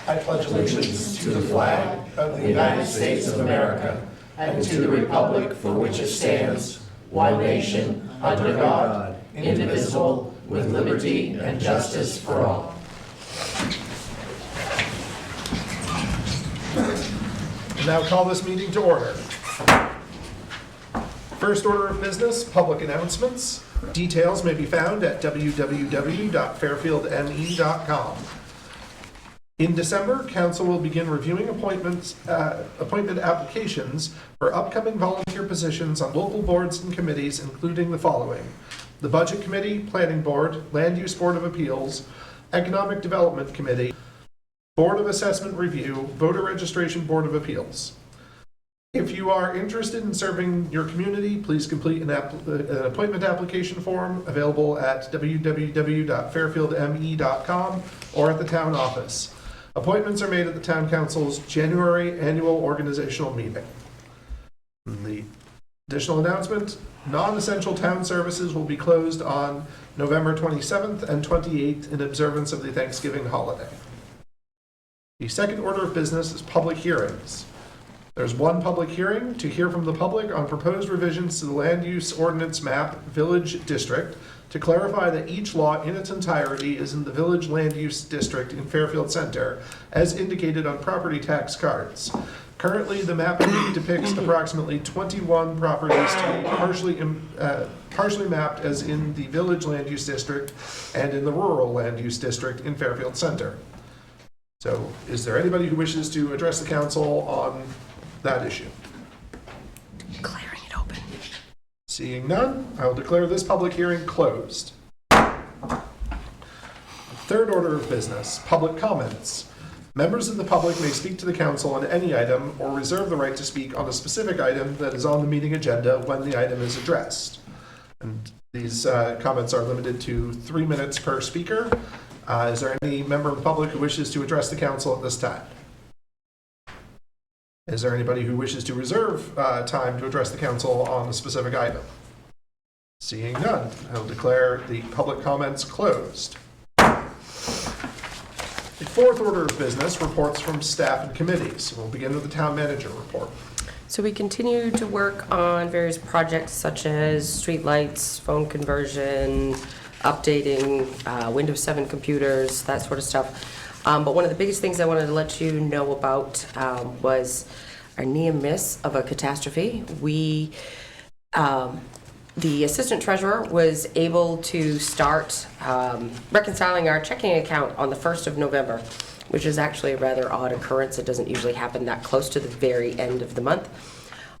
I pledge allegiance to the flag of the United States of America and to the republic for which it stands, one nation, under God, indivisible, with liberty and justice for all. We'll now call this meeting to order. First order of business, public announcements. Details may be found at www.fairfieldme.com. In December, Council will begin reviewing appointment applications for upcoming volunteer positions on local boards and committees, including the following: the Budget Committee, Planning Board, Land Use Board of Appeals, Economic Development Committee, Board of Assessment Review, Voter Registration Board of Appeals. If you are interested in serving your community, please complete an appointment application form available at www.fairfieldme.com or at the town office. Appointments are made at the Town Council's January annual organizational meeting. The additional announcement, non-essential town services will be closed on November 27th and 28th in observance of the Thanksgiving holiday. The second order of business is public hearings. There's one public hearing to hear from the public on proposed revisions to the land use ordinance map village district to clarify that each lot in its entirety is in the village land use district in Fairfield Center, as indicated on property tax cards. Currently, the map depicts approximately 21 properties to be partially mapped as in the village land use district and in the rural land use district in Fairfield Center. So, is there anybody who wishes to address the council on that issue? Declaring it open. Seeing none, I will declare this public hearing closed. Third order of business, public comments. Members of the public may speak to the council on any item or reserve the right to speak on a specific item that is on the meeting agenda when the item is addressed. And these comments are limited to 3 minutes per speaker. Is there any member of the public who wishes to address the council at this time? Is there anybody who wishes to reserve time to address the council on a specific item? Seeing none, I will declare the public comments closed. The fourth order of business, reports from staff and committees. We'll begin with the town manager report. So we continue to work on various projects such as streetlights, phone conversion, updating Windows 7 computers, that sort of stuff. But one of the biggest things I wanted to let you know about was our near miss of a catastrophe. The assistant treasurer was able to start reconciling our checking account on the 1st of November, which is actually a rather odd occurrence. It doesn't usually happen that close to the very end of the month.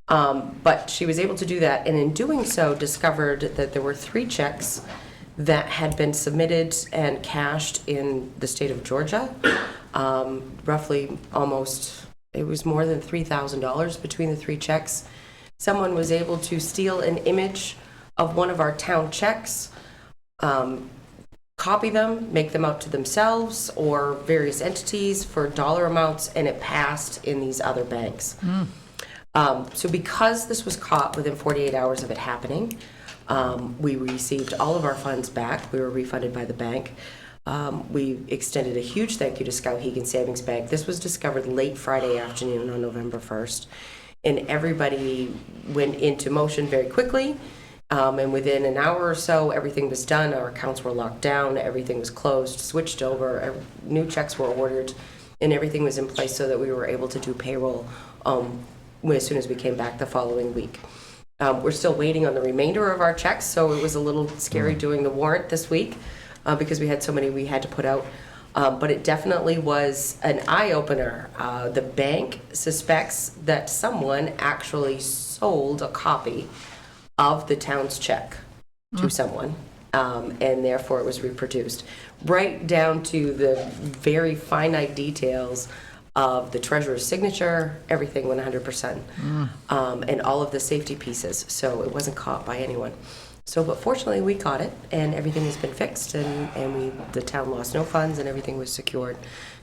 But she was able to do that, and in doing so discovered that there were 3 checks that had been submitted and cashed in the state of Georgia. Roughly almost, it was more than $3,000 between the 3 checks. Someone was able to steal an image of one of our town checks, copy them, make them out to themselves or various entities for dollar amounts, and it passed in these other banks. So because this was caught within 48 hours of it happening, we received all of our funds back. We were refunded by the bank. We extended a huge thank you to Skowhegan Savings Bank. This was discovered late Friday afternoon on November 1st, and everybody went into motion very quickly. And within an hour or so, everything was done. Our accounts were locked down. Everything was closed, switched over. New checks were ordered, and everything was in place so that we were able to do payroll as soon as we came back the following week. We're still waiting on the remainder of our checks, so it was a little scary doing the warrant this week because we had so many we had to put out. But it definitely was an eye-opener. The bank suspects that someone actually sold a copy of the town's check to someone, and therefore it was reproduced. Right down to the very finite details of the treasurer's signature, everything 100%, and all of the safety pieces. So it wasn't caught by anyone. So, but fortunately we caught it, and everything has been fixed, and the town lost no funds, and everything was secured,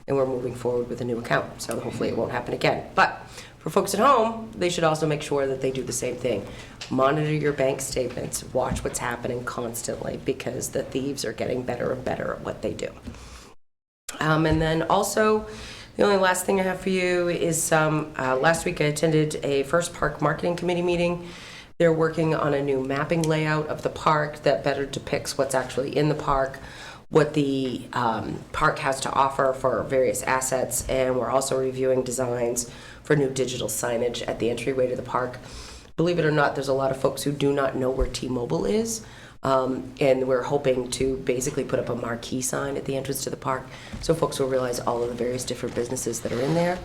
and we're moving forward with a new account. So hopefully it won't happen again. But for folks at home, they should also make sure that they do the same thing. Monitor your bank statements, watch what's happening constantly, because the thieves are getting better and better at what they do. And then also, The only last thing I have for you is last week I attended a First Park Marketing Committee meeting. They're working on a new mapping layout of the park that better depicts what's actually in the park, what the park has to offer for various assets, and we're also reviewing designs for new digital signage at the entryway to the park. Believe it or not, there's a lot of folks who do not know where T-Mobile is, and we're hoping to basically put up a marquee sign at the entrance to the park so folks will realize all of the various different businesses that are in there.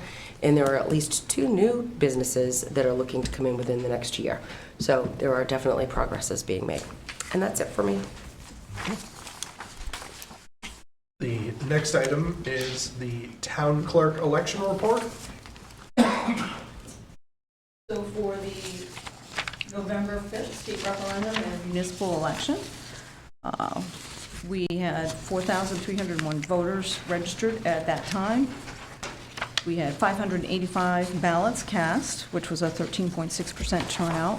And there are at least 2 new businesses that are looking to come in within the next year. So there are definitely progresses being made. And that's it for me. The next item is the town clerk election report. So for the November 5th state referendum and municipal election, we had 4,301 voters registered at that time. We had 585 ballots cast, which was a 13.6% turnout.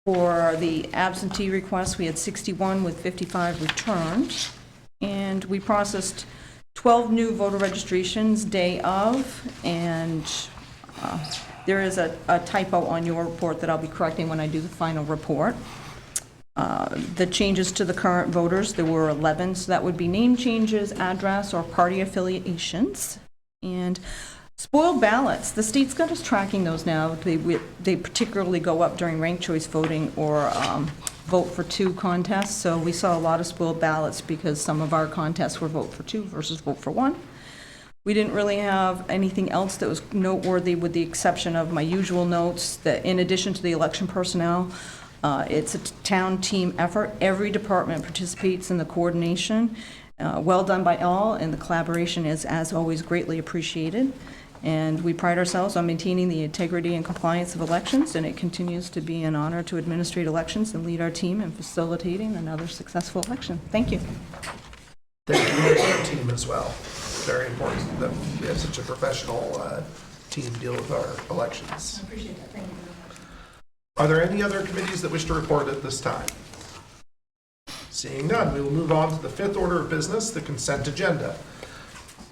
For the absentee requests, we had 61 with 55 returned. And we processed 12 new voter registrations day of, and there is a typo on your report that I'll be correcting when I do the final report. The changes to the current voters, there were 11, so that would be name changes, address, or party affiliations. And spoiled ballots, the state's got us tracking those now. They particularly go up during ranked choice voting or vote for 2 contests. So we saw a lot of spoiled ballots because some of our contests were vote for 2 versus vote for 1. We didn't really have anything else that was noteworthy with the exception of my usual notes that in addition to the election personnel, it's a town team effort. Every department participates in the coordination. Well done by all, and the collaboration is, as always, greatly appreciated. And we pride ourselves on maintaining the integrity and compliance of elections, and it continues to be an honor to administrate elections and lead our team in facilitating another successful election. Thank you. Thank you to our team as well. Very important that we have such a professional team deal with our elections. I appreciate that. Thank you very much. Are there any other committees that wish to report at this time? Seeing none, we will move on to the 5th order of business, the consent agenda.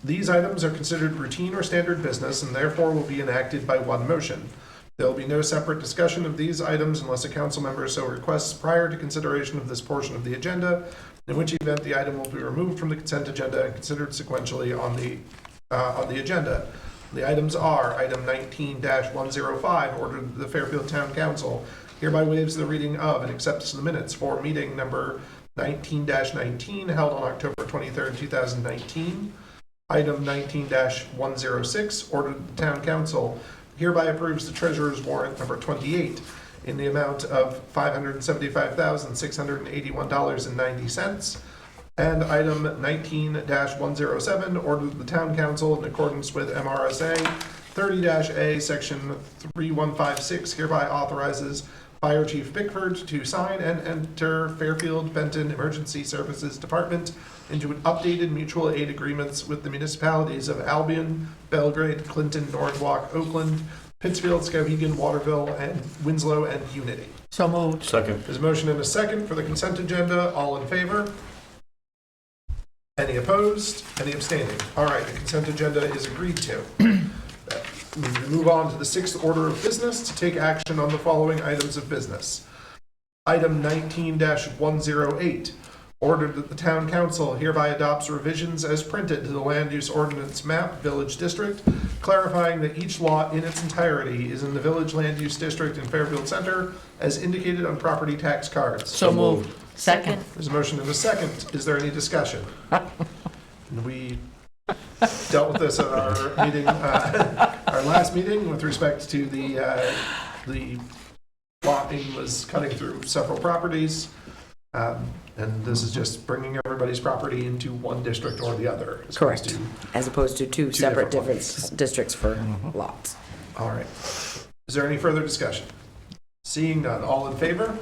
These items are considered routine or standard business and therefore will be enacted by one motion. There will be no separate discussion of these items unless a council member so requests prior to consideration of this portion of the agenda, in which event the item will be removed from the consent agenda and considered sequentially on the agenda. The items are item 19-105, order that the Fairfield Town Council hereby waives the reading of and accepts the minutes for meeting number 19-19 held on October 23rd, 2019. Item 19-106, order that the Town Council hereby approves the Treasurer's warrant number 28 in the amount of $575,681.90. And item 19-107, order that the Town Council, in accordance with MRSA 30-A, Section 3156, hereby authorizes Fire Chief Bickford to sign and enter Fairfield Benton Emergency Services Department into an updated mutual aid agreements with the municipalities of Albion, Belgrade, Clinton, Norwalk, Oakland, Pittsfield, Skowhegan, Waterville, and Winslow, and Unity. So moved. Second. There's a motion and a second for the consent agenda. All in favor? Any opposed? Any abstaining? All right, the consent agenda is agreed to. We move on to the 6th order of business to take action on the following items of business. Item 19-108, ordered that the Town Council hereby adopts revisions as printed to the Land Use Ordinance Map Village District, clarifying that each lot in its entirety is in the Village Land Use District in Fairfield Center as indicated on property tax cards. So moved. Second. There's a motion and a second. Is there any discussion? We dealt with this at our meeting, our last meeting, with respect to the plotting was cutting through several properties, and this is just bringing everybody's property into one district or the other. Correct. As opposed to two separate different different districts for lots. All right. Is there any further discussion? Seeing none, all in favor?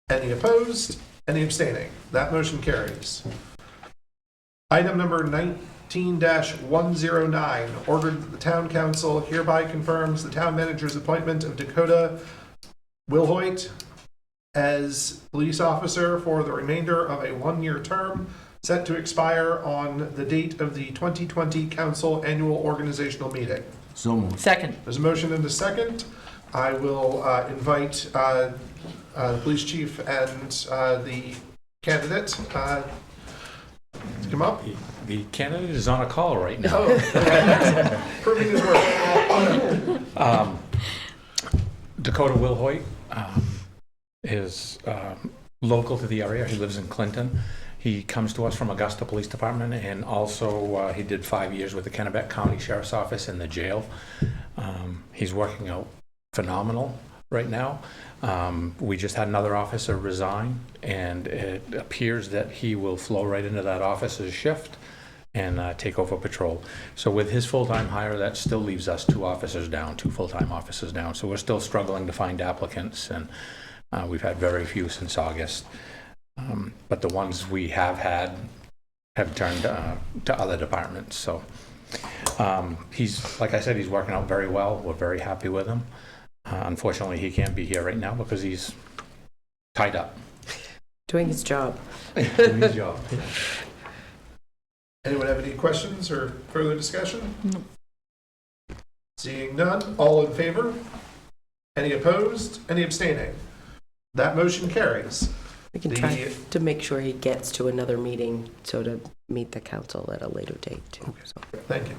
Any opposed? Any abstaining? That motion carries. Item number 19-109, ordered that the Town Council hereby confirms the Town Manager's appointment of Dakota Wilhoit as police officer for the remainder of a 1-year term set to expire on the date of the 2020 council annual organizational meeting. So moved. Second. There's a motion and a second. I will invite the police chief and the candidate to come up. The candidate is on a call right now. Oh, proving his worth. Dakota Wilhoit is local to the area. He lives in Clinton. He comes to us from Augusta Police Department, and also he did 5 years with the Kennebec County Sheriff's Office in the jail. He's working out phenomenal right now. We just had another officer resign, and it appears that he will flow right into that officer's shift and take over patrol. So with his full-time hire, that still leaves us 2 officers down, 2 full-time officers down. So we're still struggling to find applicants, and we've had very few since August. But the ones we have had have turned to other departments. So he's, like I said, he's working out very well. We're very happy with him. Unfortunately, he can't be here right now because he's tied up. Doing his job. Doing his job. Anyone have any questions or further discussion? No. Seeing none, all in favor? Any opposed? Any abstaining? That motion carries. We can try to make sure he gets to another meeting, so to meet the council at a later date too. Okay. So. Thank you.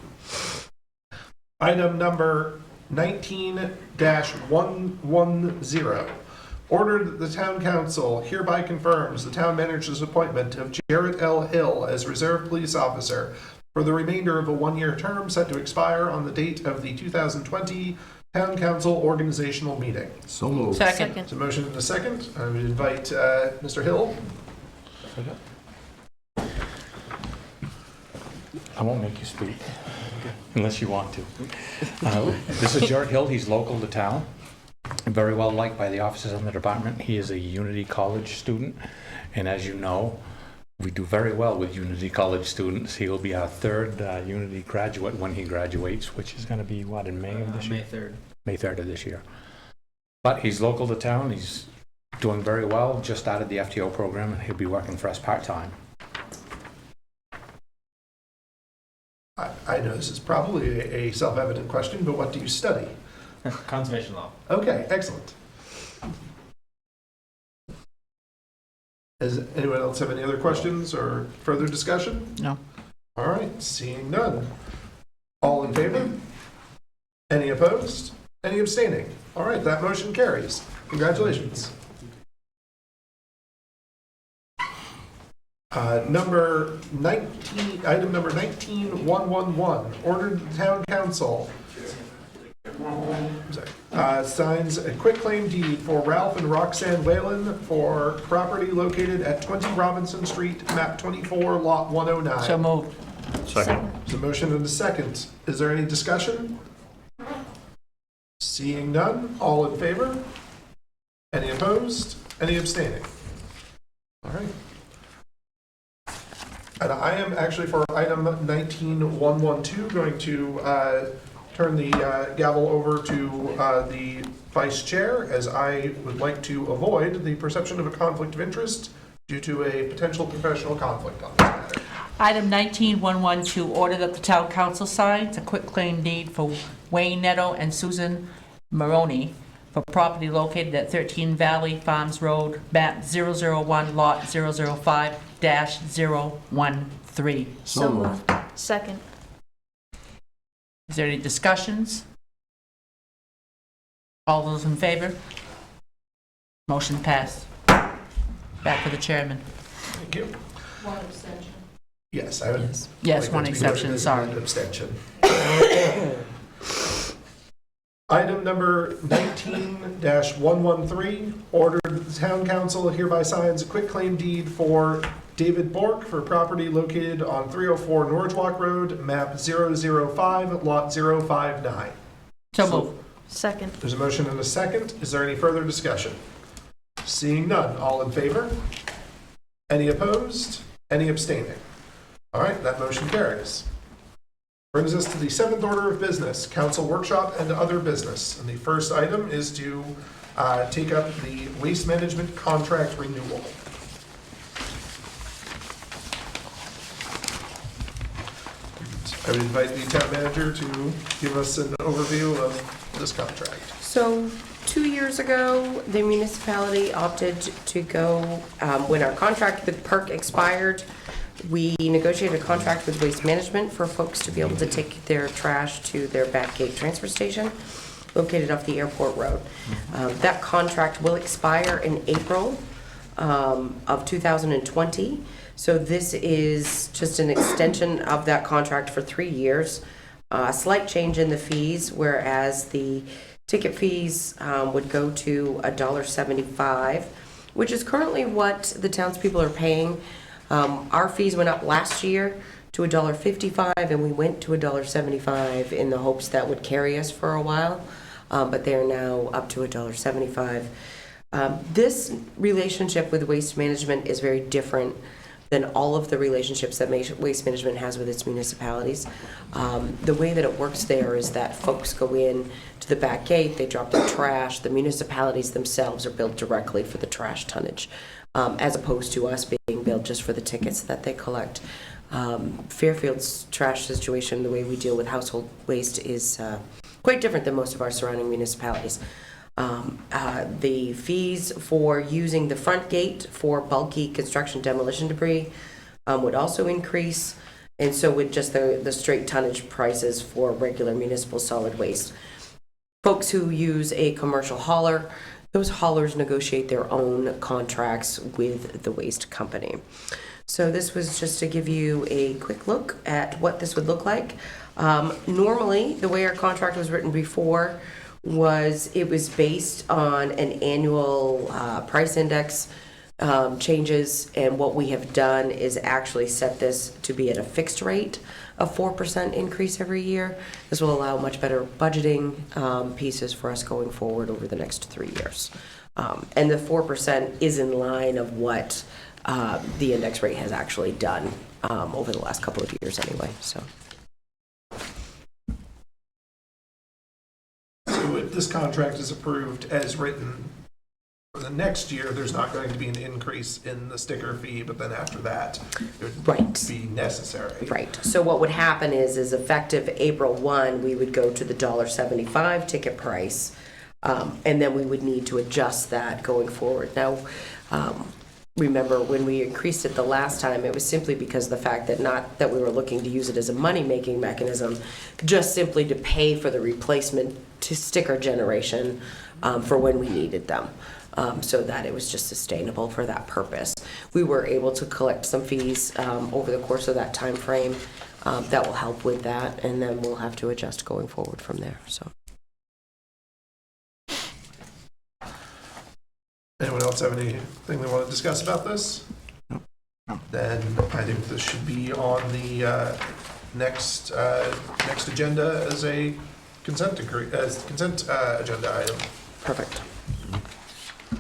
Item number 19-110. Ordered that the town council hereby confirms the town manager's appointment of Jarrett L. Hill as reserve police officer for the remainder of a 1-year term set to expire on the date of the 2020 town council organizational meeting. So moved. Second. There's a motion and a second. I would invite Mr. Hill. I won't make you speak unless you want to. This is Jarrett Hill. He's local to town. Very well liked by the officers in the department. He is a Unity College student, and as you know, we do very well with Unity College students. He will be our 3rd Unity graduate when he graduates, which is going to be, what, in May of this year? May 3rd. May 3rd of this year. But he's local to town. He's doing very well. Just started the FTO program, and he'll be working for us part-time. I know this is probably a self-evident question, but what do you study? Conservation law. Okay, excellent. Does anyone else have any other questions or further discussion? No. All right, seeing none. All in favor? Any opposed? Any abstaining? All right, that motion carries. Congratulations. Item number 19-111, ordered the town council signs a quitclaim deed for Ralph and Roxanne Whalen for property located at 20 Robinson Street, map 24, lot 109. So moved. Second. There's a motion and a second. Is there any discussion? Seeing none, all in favor? Any opposed? Any abstaining? All right. And I am actually, for item 19-112, going to turn the gavel over to the vice chair, as I would like to avoid the perception of a conflict of interest due to a potential professional conflict on this matter. Item 19-112, order that the town council signs a quitclaim deed for Wayne Netto and Susan Maroney for property located at 13 Valley Farms Road, map 001, lot 005-013. So moved. Second. Is there any discussions? All those in favor? Motion passed. Back to the chairman. Thank you. One abstention. Yes, I would. Yes, like one that to be noted exception, as sorry. an abstention. Item number 19-113, ordered that the town council hereby signs a quitclaim deed for David Bork for property located on 304 Norwalk Road, map 005, lot 059. So moved. Second. There's a motion and a second. Is there any further discussion? Seeing none, all in favor? Any opposed? Any abstaining? All right, that motion carries. Brings us to the 7th order of business, council workshop and other business. And the first item is to take up the waste management contract renewal. I would invite the town manager to give us an overview of this contract. So 2 years ago, the municipality opted to go, when our contract with PERC expired, we negotiated a contract with Waste Management for folks to be able to take their trash to their back gate transfer station located off the airport road. That contract will expire in April of 2020. So this is just an extension of that contract for 3 years. A slight change in the fees, whereas the ticket fees would go to $1.75, which is currently what the townspeople are paying. Our fees went up last year to $1.55, and we went to $1.75 in the hopes that would carry us for a while, but they are now up to $1.75. This relationship with Waste Management is very different than all of the relationships that Waste Management has with its municipalities. The way that it works there is that folks go in to the back gate, they drop their trash, the municipalities themselves are billed directly for the trash tonnage, as opposed to us being billed just for the tickets that they collect. Fairfield's trash situation, the way we deal with household waste, is quite different than most of our surrounding municipalities. The fees for using the front gate for bulky construction demolition debris would also increase, and so would just the straight tonnage prices for regular municipal solid waste. Folks who use a commercial hauler, those haulers negotiate their own contracts with the waste company. So this was just to give you a quick look at what this would look like. Normally, the way our contract was written before was it was based on an annual price index changes, and what we have done is actually set this to be at a fixed rate of 4% increase every year. This will allow much better budgeting pieces for us going forward over the next 3 years. And the 4% is in line of what the index rate has actually done over the last couple of years anyway. So if this contract is approved as written, for the next year, there's not going to be an increase in the sticker fee, but then after that, it would Right. be necessary. Right. So what would happen is effective April 1, we would go to the $1.75 ticket price, and then we would need to adjust that going forward. Now, remember when we increased it the last time, it was simply because of the fact that not that we were looking to use it as a money-making mechanism, just simply to pay for the replacement to sticker generation for when we needed them. So that it was just sustainable for that purpose. We were able to collect some fees over the course of that time frame that will help with that, and then we'll have to adjust going forward from there. So, Anyone else have anything they want to discuss about this? No. Then I think this should be on the next agenda as a consent agenda item. perfect.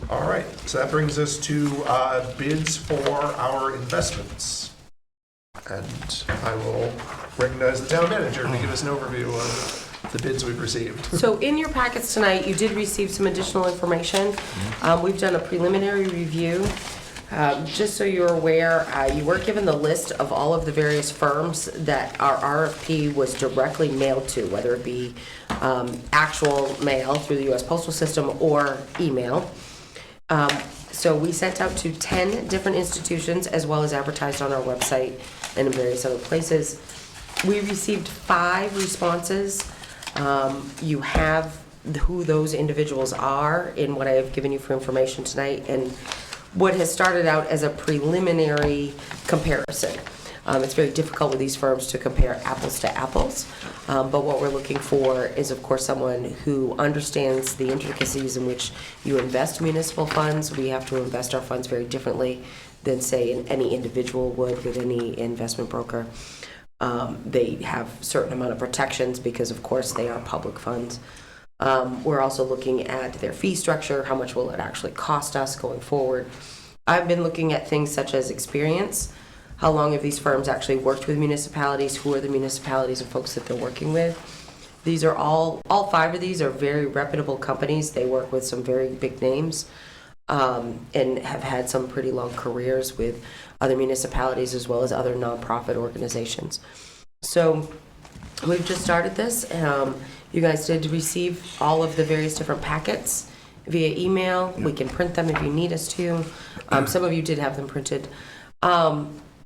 All right, so that brings us to bids for our investments. And I will recognize the town manager to give us an overview of the bids we've received. So in your packets tonight, you did receive some additional information. We've done a preliminary review. Just so you're aware, you were given the list of all of the various firms that our RFP was directly mailed to, whether it be actual mail through the U.S. Postal System or email. So we sent out to 10 different institutions, as well as advertised on our website and in various other places. We received 5 responses. You have who those individuals are in what I have given you for information tonight, and what has started out as a preliminary comparison. It's very difficult with these firms to compare apples to apples, but what we're looking for is, of course, someone who understands the intricacies in which you invest municipal funds. We have to invest our funds very differently than, say, any individual would with any investment broker. They have a certain amount of protections because, of course, they are public funds. We're also looking at their fee structure. How much will it actually cost us going forward? I've been looking at things such as experience. How long have these firms actually worked with municipalities? Who are the municipalities and folks that they're working with? These are all 5 of these are very reputable companies. They work with some very big names and have had some pretty long careers with other municipalities as well as other nonprofit organizations. So We've just started this. You guys did receive all of the various different packets via email. We can print them if you need us to. Some of you did have them printed.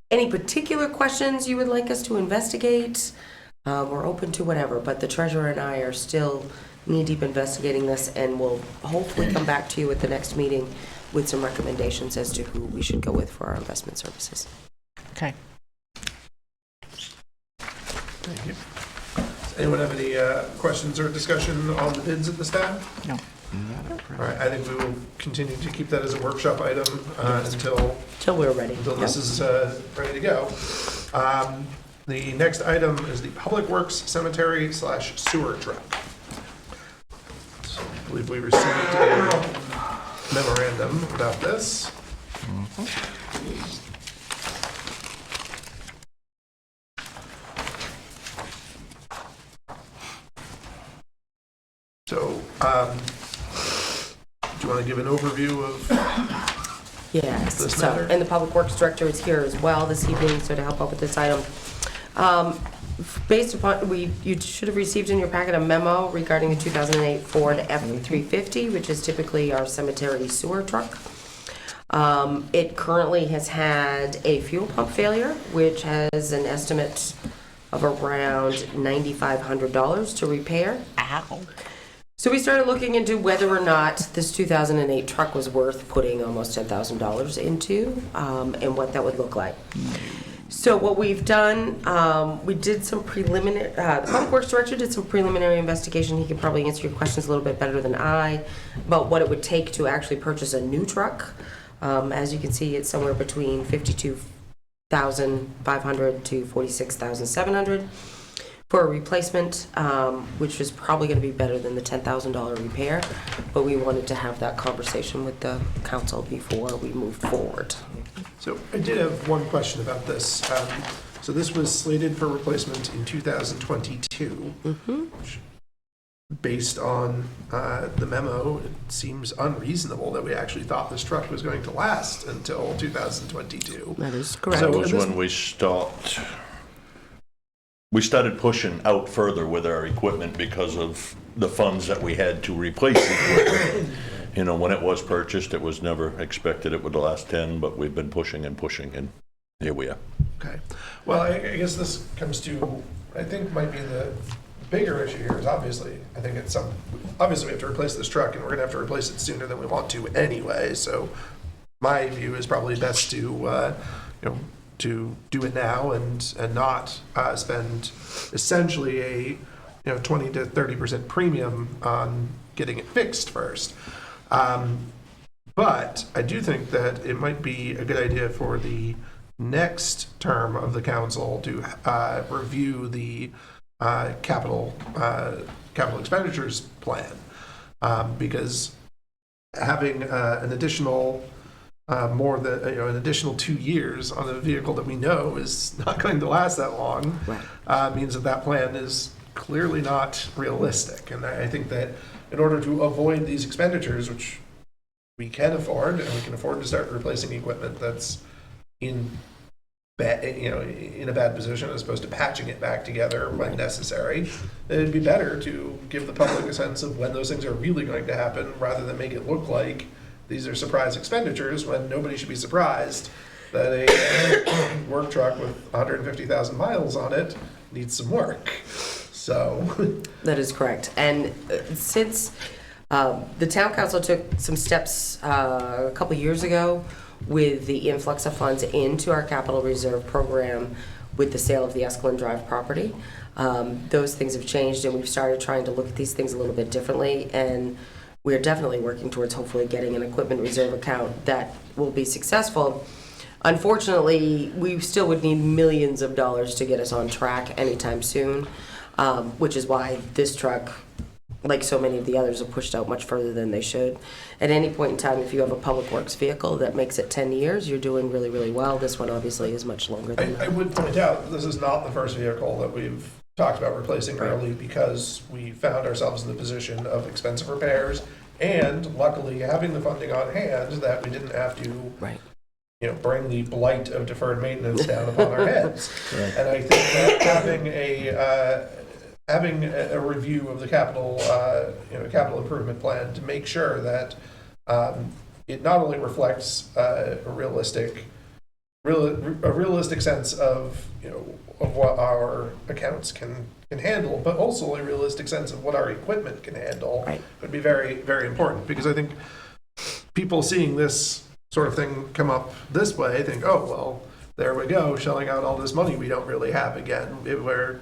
Any particular questions you would like us to investigate? We're open to whatever, but the treasurer and I are still knee-deep investigating this, and we'll hopefully come back to you at the next meeting with some recommendations as to who we should go with for our investment services. Okay. Thank you. Does anyone have any questions or discussion on the bids at this time? No. All right, I think we will continue to keep that as a workshop item until Till we're ready. this is ready to go. The next item is the Public Works Cemetery / sewer truck. So I believe we received a memorandum about this. So, do you want to give an overview of Yes, this so, matter? and the Public Works Director is here as well this evening, so to help out with this item. Based upon, you should have received in your packet a memo regarding the 2008 Ford F-350, which is typically our cemetery sewer truck. It currently has had a fuel pump failure, which has an estimate of around $9,500 to repair. Ow. So we started looking into whether or not this 2008 truck was worth putting almost $10,000 into, and what that would look like. So what we've done, we did some preliminary, the Public Works Director did some preliminary investigation. He could probably answer your questions a little bit better than I about what it would take to actually purchase a new truck. As you can see, it's somewhere between $52,500 to $46,700 for a replacement, which is probably going to be better than the $10,000 repair. But we wanted to have that conversation with the council before we moved forward. So I did have one question about this. So this was slated for replacement in 2022. Which, based on the memo, it seems unreasonable that we actually thought this truck was going to last until 2022. That is correct. So That was this- when we started pushing out further with our equipment because of the funds that we had to replace the equipment. You know, when it was purchased, it was never expected it would last 10, but we've been pushing, and here we are. Okay. Well, I guess this comes to, I think might be the bigger issue here is obviously, I think it's obviously we have to replace this truck, and we're gonna have to replace it sooner than we want to anyway. So my view is probably best to, to do it now and not spend essentially a 20 to 30% premium on getting it fixed first. But I do think that it might be a good idea for the next term of the council to review the capital expenditures plan, because having an additional more than an additional 2 years on a vehicle that we know is not going to last that long, means that plan is clearly not realistic. And I think that in order to avoid these expenditures, which we can afford, and we can afford to start replacing equipment that's in a bad position as opposed to patching it back together when necessary, it'd be better to give the public a sense of when those things are really going to happen rather than make it look like these are surprise expenditures when nobody should be surprised that a work truck with 150,000 miles on it needs some work. So That is correct. And since the town council took some steps a couple years ago with the influx of funds into our capital reserve program with the sale of the Escalon Drive property, those things have changed, and we've started trying to look at these things a little bit differently. And we're definitely working towards hopefully getting an equipment reserve account that will be successful. Unfortunately, we still would need millions of dollars to get us on track anytime soon, which is why this truck, like so many of the others, are pushed out much further than they should. At any point in time, if you have a public works vehicle that makes it 10 years, you're doing really, really well. This one obviously is much longer than I that. would point out that this is not the first vehicle that we've talked about replacing early because we found ourselves in the position of expensive repairs and luckily having the funding on hand that we didn't have to Right. bring the blight of deferred maintenance down upon our heads. And I think that having having a review of the capital, capital improvement plan to make sure that it not only reflects a realistic sense of, of what our accounts can handle, but also a realistic sense of what our equipment can handle. Right. Would be very, very important, because I think people seeing this sort of thing come up this way think, oh, well, there we go, shelling out all this money we don't really have again, where,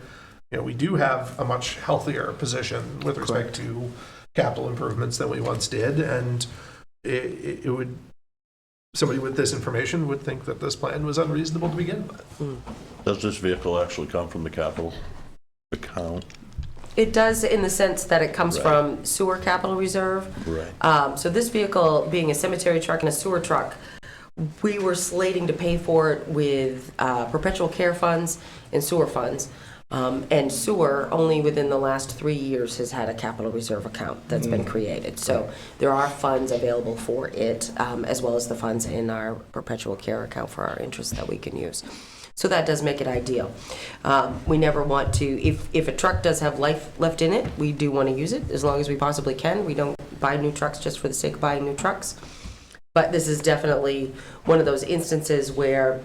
we do have a much healthier position with respect to capital improvements than we once did, and it would, somebody with this information would think that this plan was unreasonable to begin with. Does this vehicle actually come from the capital account? It does, in the sense that it comes Right. from sewer capital reserve. Right. So this vehicle, being a cemetery truck and a sewer truck, we were slating to pay for it with perpetual care funds and sewer funds. And sewer, only within the last 3 years, has had a capital reserve account that's been created. So there are funds available for it, as well as the funds in our perpetual care account for our interest that we can use. So that does make it ideal. We never want to, if a truck does have life left in it, we do want to use it as long as we possibly can. We don't buy new trucks just for the sake of buying new trucks. But this is definitely one of those instances where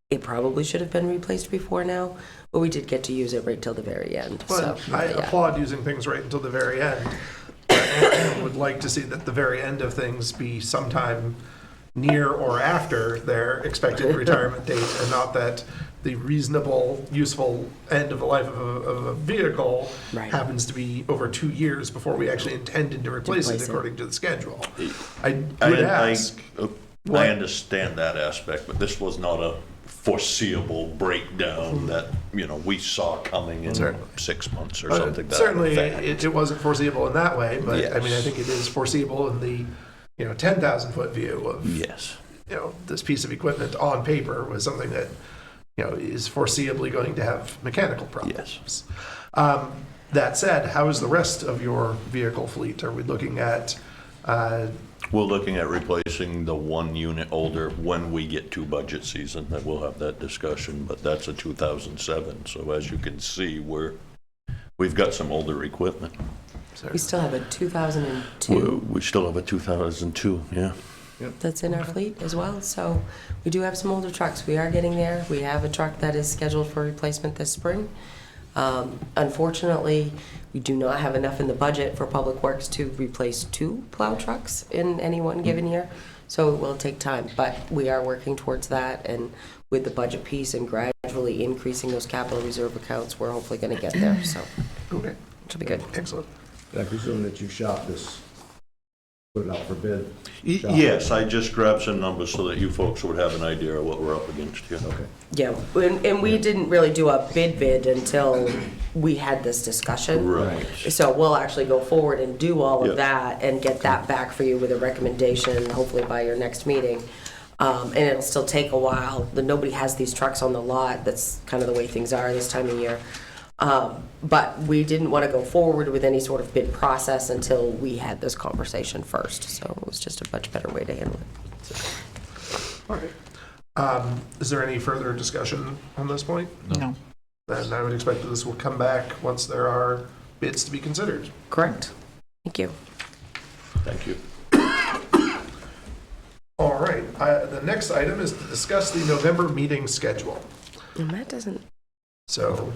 it probably should have been replaced before now, but we did get to use it right till the very end. But So, I yeah. applaud using things right until the very end. I would like to see that the very end of things be sometime near or after their expected retirement date, and not that the reasonable, useful end of the life of a vehicle Right. happens to be over 2 years before we actually intended to replace it according to the schedule. I would ask. I understand that aspect, but this was not a foreseeable breakdown that, we saw coming in Certainly. 6 months or something. to that Certainly, effect. it wasn't foreseeable in that way, but I mean, I Yes. think it is foreseeable in the, 10,000-foot view of, Yes. this piece of equipment on paper was something that, is foreseeably going to have mechanical problems. That said, how is the rest of your vehicle fleet? Are we looking at, We're looking at replacing the one unit older when we get to budget season, that we'll have that discussion, but that's a 2007. So as you can see, we've got some older equipment. We still have a 2002 We still have a 2002, yeah. that's in our fleet as well. So we do have some older trucks. We are getting there. We have a truck that is scheduled for replacement this spring. Unfortunately, we do not have enough in the budget for Public Works to replace 2 plow trucks in any one given year. So it will take time, but we are working towards that. And with the budget piece and gradually increasing those capital reserve accounts, we're hopefully going to get there. So okay, it'll be good. excellent. I presume that you shot this, put it out for bid? Shop. Yes, I just grabbed some numbers so that you folks would have an idea of what we're up against here. Okay. Yeah, and we didn't really do a bid until we had this discussion. Right. So we'll actually go forward and do all of Yep. that and get that back for you with a recommendation, hopefully by your next meeting. And it'll still take a while. Nobody has these trucks on the lot. That's kind of the way things are this time of year. But we didn't want to go forward with any sort of bid process until we had this conversation first. So it was just a much better way to handle it. All right. Is there any further discussion on this point? No. Then I would expect that this will come back once there are bids to be considered. Correct. Thank you. Thank you. All right, the next item is to discuss the November meeting schedule. And that doesn't. So,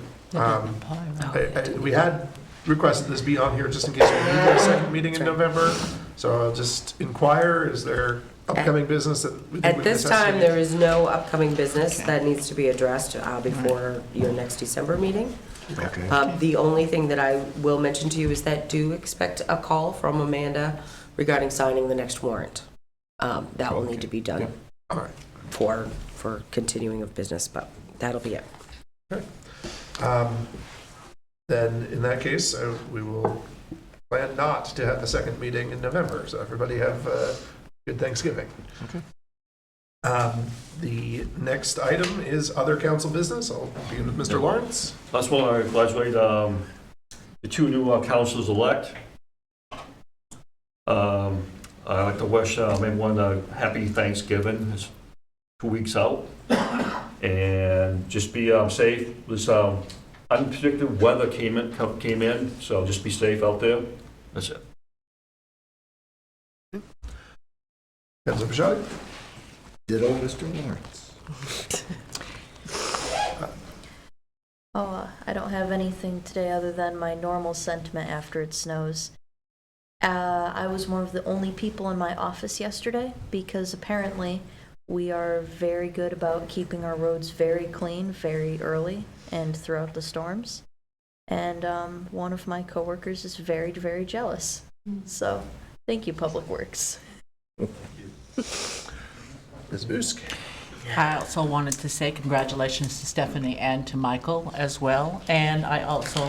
we had requested this be on here just in case we need a second meeting in November. So I'll just inquire, is there upcoming business that we think At we this can time, there necessitate? is no upcoming business that needs to be addressed before your next December meeting. Okay. The only thing that I will mention to you is that do expect a call from Amanda regarding signing the next warrant. That will need to be done All right. for continuing of business, but that'll be it. Then, in that case, we will plan not to have the second meeting in November, so everybody have a good Thanksgiving. Okay. The next item is other council business. I'll begin with Mr. Lawrence. Last one, I congratulate the 2 new councilors-elect. I'd like to wish everyone a happy Thanksgiving. It's 2 weeks out. And just be safe this unpredictable weather came in, so just be safe out there. That's it. Councilor Bishadi? Ditto, Mr. Lawrence. I don't have anything today other than my normal sentiment after it snows. I was one of the only people in my office yesterday because apparently we are very good about keeping our roads very clean very early and throughout the storms. And one of my coworkers is very, very jealous. So thank you, Public Works. Ms. Busk? I also wanted to say congratulations to Stephanie and to Michael as well. And I also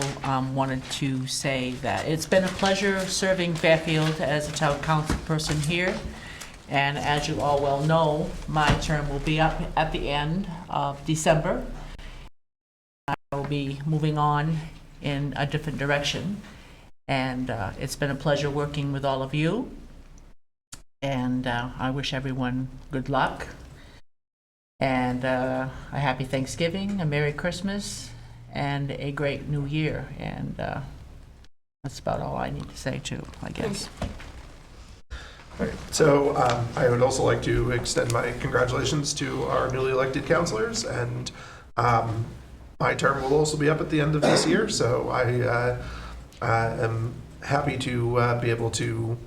wanted to say that it's been a pleasure serving Fairfield as a town council person here. And as you all well know, my term will be up at the end of December. I will be moving on in a different direction. And it's been a pleasure working with all of you. And I wish everyone good luck. And a happy Thanksgiving, a Merry Christmas, and a great New Year. And that's about all I need to say too, I guess. All right, so I would also like to extend my congratulations to our newly elected councilors, and my term will also be up at the end of this year, so I am happy to be able to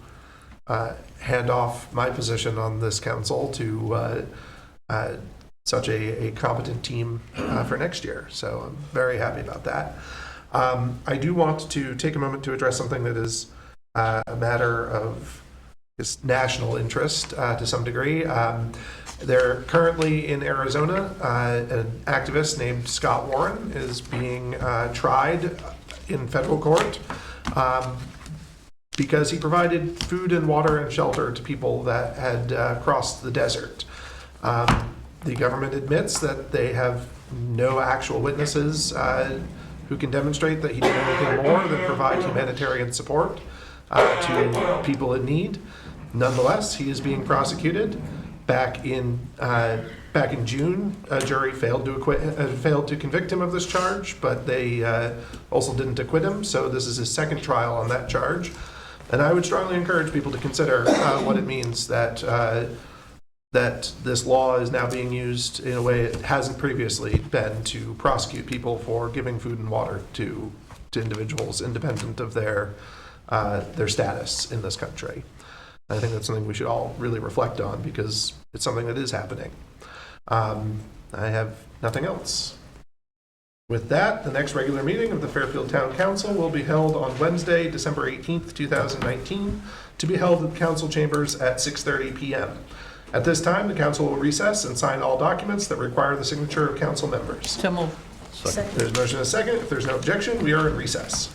hand off my position on this council to such a competent team for next year. So I'm very happy about that. I do want to take a moment to address something that is a matter of national interest to some degree. They're currently in Arizona. An activist named Scott Warren is being tried in federal court because he provided food and water and shelter to people that had crossed the desert. The government admits that they have no actual witnesses who can demonstrate that he did anything more than provide humanitarian support to people in need. Nonetheless, he is being prosecuted. Back in June, a jury failed to convict him of this charge, but they also didn't acquit him. So this is his second trial on that charge. And I would strongly encourage people to consider what it means that this law is now being used in a way it hasn't previously been to prosecute people for giving food and water to individuals independent of their status in this country. I think that's something we should all really reflect on because it's something that is happening. I have nothing else. With that, the next regular meeting of the Fairfield Town Council will be held on Wednesday, December 18th, 2019, to be held at the council chambers at 6:30 p.m. At this time, the council will recess and sign all documents that require the signature of council members. So moved. Second. There's a motion and a second. If there's no objection, we are in recess.